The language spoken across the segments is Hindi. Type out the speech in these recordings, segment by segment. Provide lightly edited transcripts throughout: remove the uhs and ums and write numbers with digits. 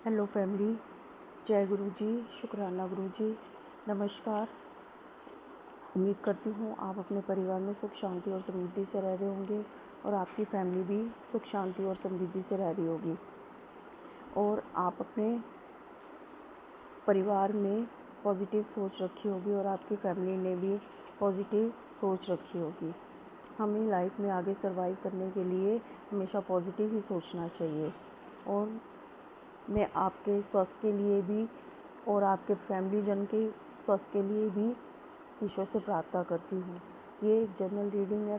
हेलो फैमिली, जय गुरु जी, शुक्राना गुरु जी, नमस्कार। उम्मीद करती हूँ आप अपने परिवार में सुख शांति और समृद्धि से रह रहे होंगे और आपकी फैमिली भी सुख शांति और समृद्धि से रह रही होगी और आप अपने परिवार में पॉजिटिव सोच रखी होगी और आपकी फैमिली ने भी पॉजिटिव सोच रखी होगी। हमें लाइफ में आगे सर्वाइव करने के लिए हमेशा पॉजिटिव ही सोचना चाहिए और मैं आपके स्वास्थ्य के लिए भी और आपके फैमिली जन के स्वास्थ्य के लिए भी ईश्वर से प्रार्थना करती हूँ। ये एक जनरल रीडिंग है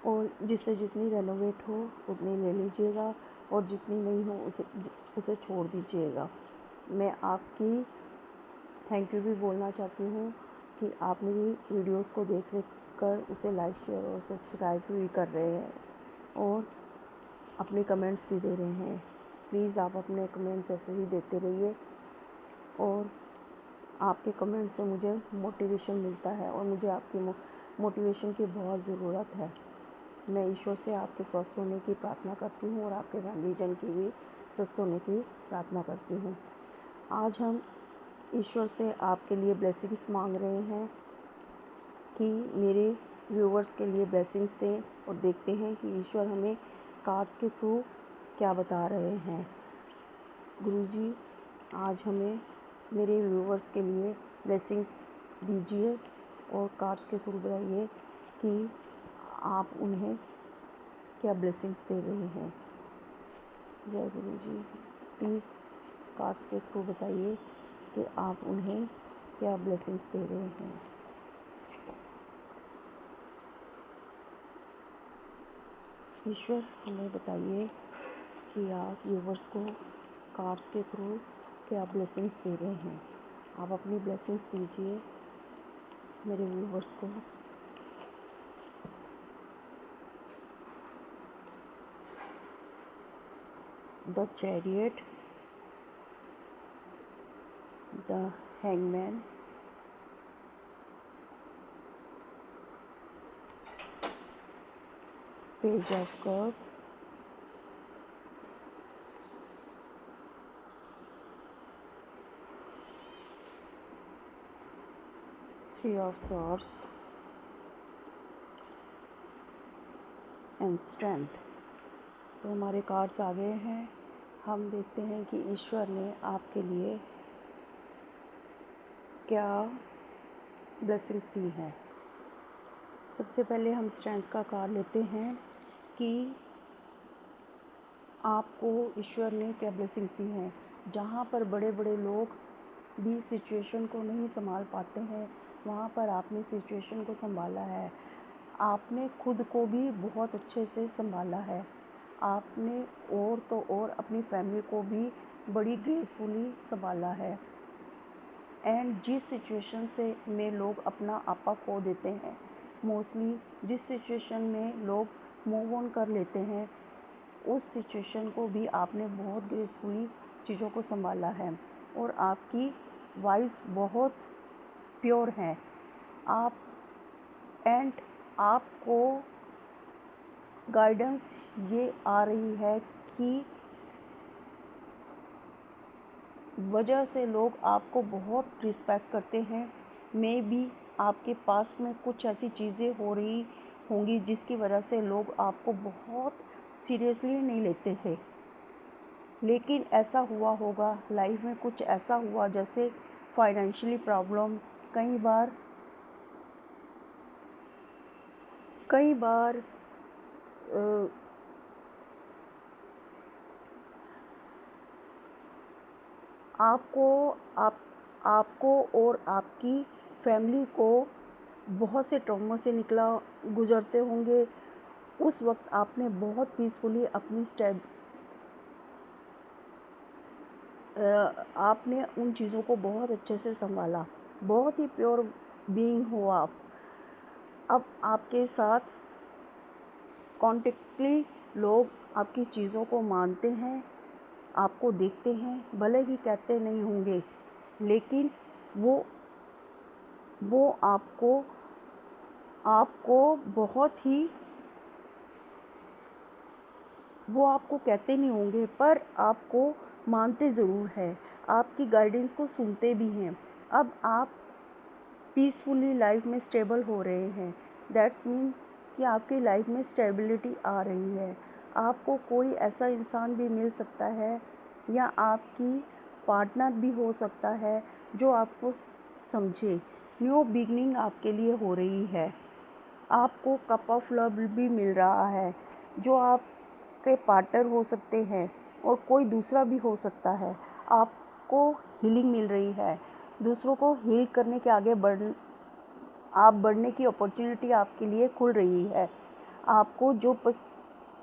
और जिससे जितनी रेनोवेट हो उतनी ले लीजिएगा और जितनी नहीं हो उसे छोड़ दीजिएगा। मैं आपकी थैंक यू भी बोलना चाहती हूँ कि आप मेरी वीडियोस को देख कर उसे लाइक शेयर और सब्सक्राइब भी कर रहे हैं और अपने कमेंट्स भी दे रहे हैं। प्लीज़ आप अपने कमेंट्स ऐसे ही देते रहिए और आपके कमेंट से मुझे मोटिवेशन मिलता है और मुझे आपकी मोटिवेशन की बहुत ज़रूरत है। मैं ईश्वर से आपके स्वस्थ होने की प्रार्थना करती हूँ और आपके फैमिली जन की भी स्वस्थ होने की प्रार्थना करती हूँ। आज हम ईश्वर से आपके लिए ब्लेसिंग्स मांग रहे हैं कि मेरे व्यूवर्स के लिए ब्लेसिंग्स दें और देखते हैं कि ईश्वर हमें कार्ड्स के थ्रू क्या बता रहे हैं। गुरुजी, आज हमें मेरे व्यूवर्स के लिए ब्लेसिंग्स दीजिए और कार्ड्स के थ्रू बताइए कि आप उन्हें क्या ब्लेसिंग्स दे रहे हैं। जय गुरुजी, प्लीज़ कार्ड्स के थ्रू बताइए कि आप उन्हें क्या ब्लेसिंग्स दे रहे हैं। ईश्वर, हमें बताइए कि आप व्यूवर्स को कार्ड्स के थ्रू क्या ब्लेसिंग्स दे रहे हैं। आप अपनी ब्लेसिंग्स दीजिए मेरे व्यूवर्स को। The chariot, the hangman, page of cup, three of swords and strength. तो हमारे कार्ड्स आ गए हैं। हम देखते हैं कि ईश्वर ने आपके लिए क्या ब्लेसिंग्स दी हैं। सबसे पहले हम स्ट्रेंथ का कार्ड लेते हैं कि आपको ईश्वर ने क्या ब्लेसिंग्स दी हैं। जहाँ पर बड़े बड़े लोग भी सिचुएशन को नहीं संभाल पाते हैं, वहाँ पर आपने सिचुएशन को संभाला है। आपने खुद को भी बहुत अच्छे से संभाला है। आपने और तो और अपनी फैमिली को भी बड़ी ग्रेसफुली संभाला है। एंड जिस सिचुएशन से में लोग अपना आपा खो देते हैं, मोस्टली जिस सिचुएशन में लोग मूव ऑन कर लेते हैं, उस सिचुएशन को भी आपने बहुत ग्रेसफुली चीज़ों को संभाला है और आपकी वॉइस बहुत प्योर है। आप एंड आपको गाइडेंस ये आ रही है कि वजह से लोग आपको बहुत रिस्पेक्ट करते हैं। मे बी आपके पास में कुछ ऐसी चीज़ें हो रही होंगी जिसकी वजह से लोग आपको बहुत सीरियसली नहीं लेते थे, लेकिन ऐसा हुआ होगा लाइफ में, कुछ ऐसा हुआ जैसे फाइनेंशियली प्रॉब्लम। कई बार आपको और आपकी फैमिली को बहुत से ट्रॉमा से गुजरते होंगे। उस वक्त आपने बहुत पीसफुली अपनी आपने उन चीज़ों को बहुत अच्छे से संभाला। बहुत ही प्योर बीइंग हो आप। अब आपके साथ कॉन्टेक्टली लोग आपकी चीज़ों को मानते हैं, आपको देखते हैं, भले ही कहते नहीं होंगे, लेकिन वो आपको बहुत ही वो आपको कहते नहीं होंगे पर आपको मानते ज़रूर हैं, आपकी गाइडेंस को सुनते भी हैं। अब आप पीसफुली लाइफ में स्टेबल हो रहे हैं। दैट्स मीन कि आपकी लाइफ में स्टेबिलिटी आ रही है। आपको कोई ऐसा इंसान भी मिल सकता है या आपकी पार्टनर भी हो सकता है जो आपको समझे। न्यू बिगनिंग आपके लिए हो रही है। आपको कप ऑफ लव भी मिल रहा है जो आपके पार्टनर हो सकते हैं और कोई दूसरा भी हो सकता है। आपको हीलिंग मिल रही है, दूसरों को हील करने के आगे बढ़ने की अपॉर्चुनिटी आपके लिए खुल रही है। आपको जो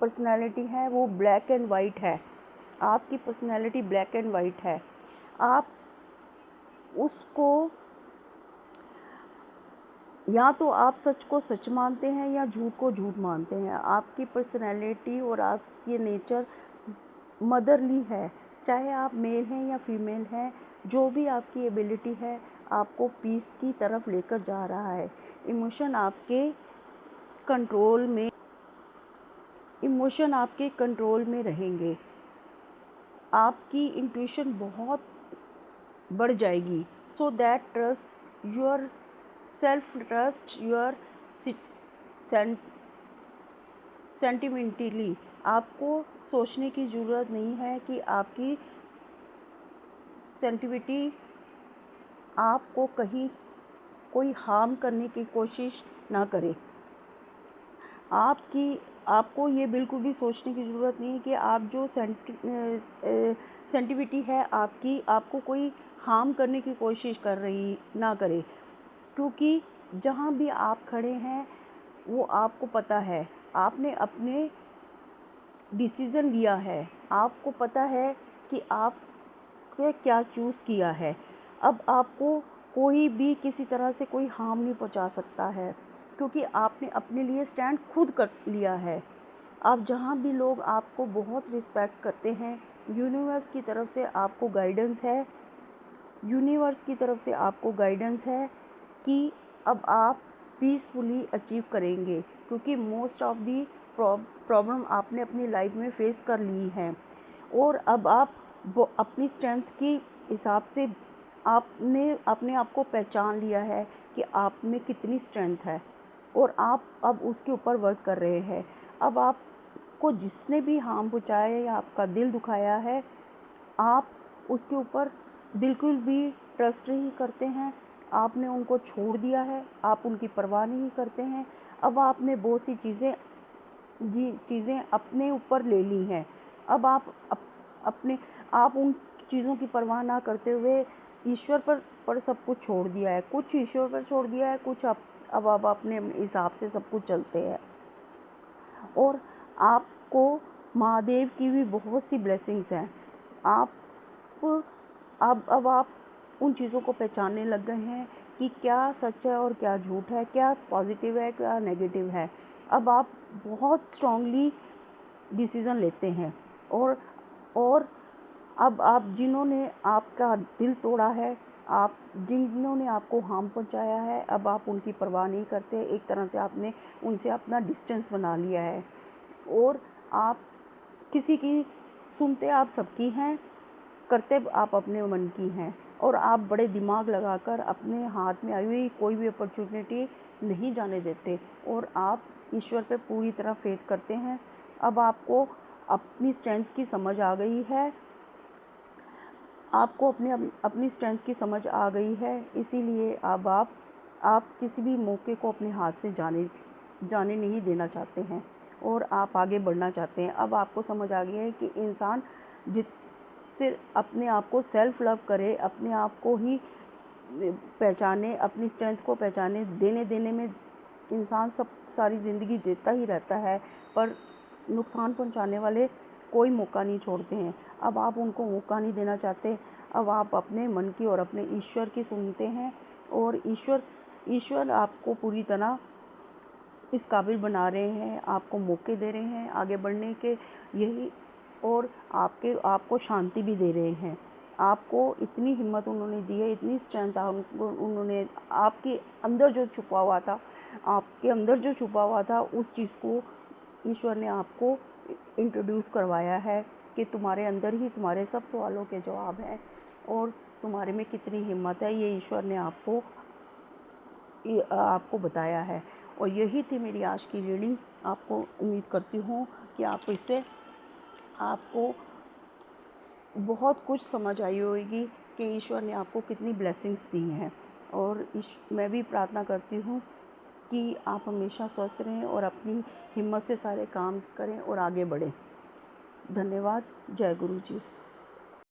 पर्सनैलिटी है वो ब्लैक एंड वाइट है। आपकी पर्सनैलिटी ब्लैक एंड वाइट है। आप उसको या तो आप सच को सच मानते हैं या झूठ को झूठ मानते हैं। आपकी पर्सनैलिटी और आपकी नेचर मदरली है। चाहे आप मेल हैं या फीमेल हैं, जो भी आपकी एबिलिटी है आपको पीस की तरफ लेकर जा रहा है। कंट्रोल में इमोशन आपके कंट्रोल में रहेंगे। आपकी इंट्यूशन बहुत बढ़ जाएगी। So that trust your self trust your sentimentally. आपको सोचने की ज़रूरत नहीं है कि आपकी सेंटिविटी आपको कहीं कोई हार्म करने की कोशिश ना करे। आपको ये बिल्कुल भी सोचने की ज़रूरत नहीं है कि आप जो सेंटिविटी है आपकी, आपको कोई हार्म करने की कोशिश कर रही ना करे। क्योंकि जहाँ भी आप खड़े हैं वो आपको पता है, आपने अपने डिसीज़न लिया है, आपको पता है कि आपने क्या चूज़ किया है। अब आपको कोई भी किसी तरह से कोई हार्म नहीं पहुंचा सकता है, क्योंकि आपने अपने लिए स्टैंड खुद कर लिया है। आप जहाँ भी लोग आपको बहुत रिस्पेक्ट करते हैं, यूनिवर्स की तरफ से आपको गाइडेंस है। यूनिवर्स की तरफ से आपको गाइडेंस है कि अब आप पीसफुली अचीव करेंगे, क्योंकि मोस्ट ऑफ दी प्रॉब्लम आपने अपनी लाइफ में फेस कर ली है। और अब आप अपनी स्ट्रेंथ के हिसाब से आपने अपने आप को पहचान लिया है कि आप में कितनी स्ट्रेंथ है, और आप अब उसके ऊपर वर्क कर रहे हैं। अब आपको जिसने भी हार्म पहुँचाया या आपका दिल दुखाया है, आप उसके ऊपर बिल्कुल भी ट्रस्ट नहीं करते हैं। आपने उनको छोड़ दिया है, आप उनकी परवाह नहीं करते हैं। अब आपने बहुत सी चीज़ें अपने ऊपर ले ली हैं। अब आप उन चीज़ों की परवाह ना करते हुए ईश्वर पर सब कुछ छोड़ दिया है। कुछ ईश्वर पर छोड़ दिया है, कुछ अब आप अपने हिसाब से सब कुछ चलते हैं। और आपको महादेव की भी बहुत सी ब्लेसिंग्स हैं। आप अब आप उन चीज़ों को पहचानने लग गए हैं कि क्या सच है और क्या झूठ है, क्या पॉजिटिव है क्या नेगेटिव है। अब आप बहुत स्ट्रांगली डिसीज़न लेते हैं। और अब आप जिन्होंने आपका दिल तोड़ा है, आप जिन्होंने आपको हार्म पहुंचाया है, अब आप उनकी परवाह नहीं करते। एक तरह से आपने उनसे अपना डिस्टेंस बना लिया है, और आप किसी की सुनते आप सबकी हैं, करते आप अपने मन की हैं। और आप बड़े दिमाग लगाकर अपने हाथ में आई हुई कोई भी अपॉर्चुनिटी नहीं जाने देते, और आप ईश्वर पे पूरी तरह फेथ करते हैं। अब आपको अपनी स्ट्रेंथ की समझ आ गई है, आपको अपनी स्ट्रेंथ की समझ आ गई है। इसीलिए अब आप किसी भी मौके को अपने हाथ से जाने नहीं देना चाहते हैं, और आप आगे बढ़ना चाहते हैं। अब आपको समझ आ गया है कि इंसान सिर्फ अपने आप को सेल्फ लव करे, अपने आप को ही पहचाने, अपनी स्ट्रेंथ को पहचाने। देने में इंसान सारी ज़िंदगी देता ही रहता है, पर नुकसान पहुंचाने वाले कोई मौका नहीं छोड़ते हैं। अब आप उनको मौका नहीं देना चाहते। अब आप अपने मन की और अपने ईश्वर की सुनते हैं, और ईश्वर आपको पूरी तरह इस काबिल बना रहे हैं, आपको मौके दे रहे हैं आगे बढ़ने के। यही और आपको शांति भी दे रहे हैं। आपको इतनी हिम्मत उन्होंने दी है, इतनी स्ट्रेंथ उन्होंने आपके अंदर जो छुपा हुआ था, उस चीज़ को ईश्वर ने आपको इंट्रोड्यूस करवाया है कि तुम्हारे अंदर ही तुम्हारे सब सवालों के जवाब हैं और तुम्हारे में कितनी हिम्मत है, ये ईश्वर ने आपको बताया है। और यही थी मेरी आज की रीडिंग। आपको उम्मीद करती हूँ कि आपको बहुत कुछ समझ आई होगी कि ईश्वर ने आपको कितनी ब्लेसिंग्स दी हैं। और मैं भी प्रार्थना करती हूँ कि आप हमेशा स्वस्थ रहें और अपनी हिम्मत से सारे काम करें और आगे बढ़ें। धन्यवाद। जय गुरु जी।